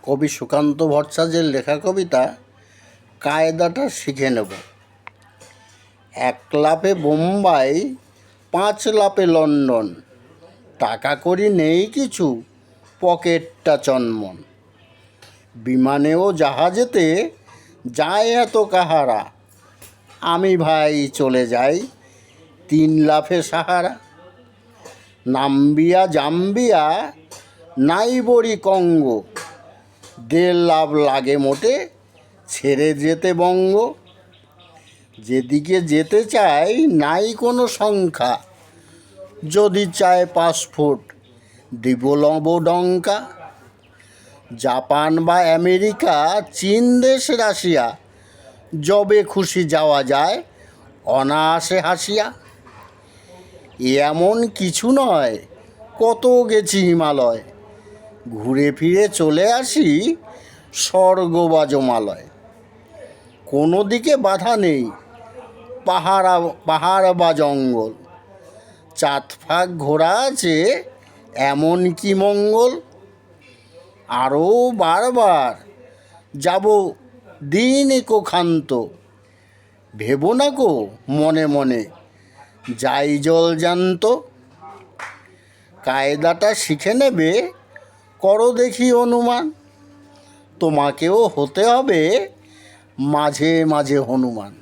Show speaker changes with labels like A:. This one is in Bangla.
A: কবি সুকান্ত ভট্টাচার্যের লেখা কবিতা কায়দাটা শিখে নেব। 1 লাফে বোম্বাই, 5 লাফে লন্ডন, টাকা কড়ি নেই কিছু, পকেটটা চনমন। বিমানে ও জাহাজেতে যায় এত কাহারা, আমি ভাই চলে যাই 3 লাফে সাহারা। নাম্বিয়া জাম্বিয়া নাই বড়ি কঙ্গো, 1.5 লাফ লাগে মোটে ছেড়ে যেতে বঙ্গ। যেদিকে যেতে চাই নাই কোনো সংখ্যা, যদি চায় পাসপোর্ট দিব লবডঙ্কা। জাপান বা আমেরিকা, চীন দেশ, রাশিয়া, যবে খুশি যাওয়া যায় অনায়াসে হাসিয়া। এমন কিছু নয়, কত গেছি হিমালয়, ঘুরে ফিরে চলে আসি স্বর্গ বা জমালয়। কোনো দিকে বাধা নেই, পাহাড় বা জঙ্গল, চাঁদ ফাঁক ঘোরা আছে এমন কি মঙ্গল। আরও বারবার যাব দিন ক্ষান্ত, ভেবো না কো মনে মনে যাই জল জ্যান্ত। কায়দাটা শিখে নেবে, করো দেখি অনুমান, তোমাকেও হতে হবে মাঝে মাঝে হনুমান।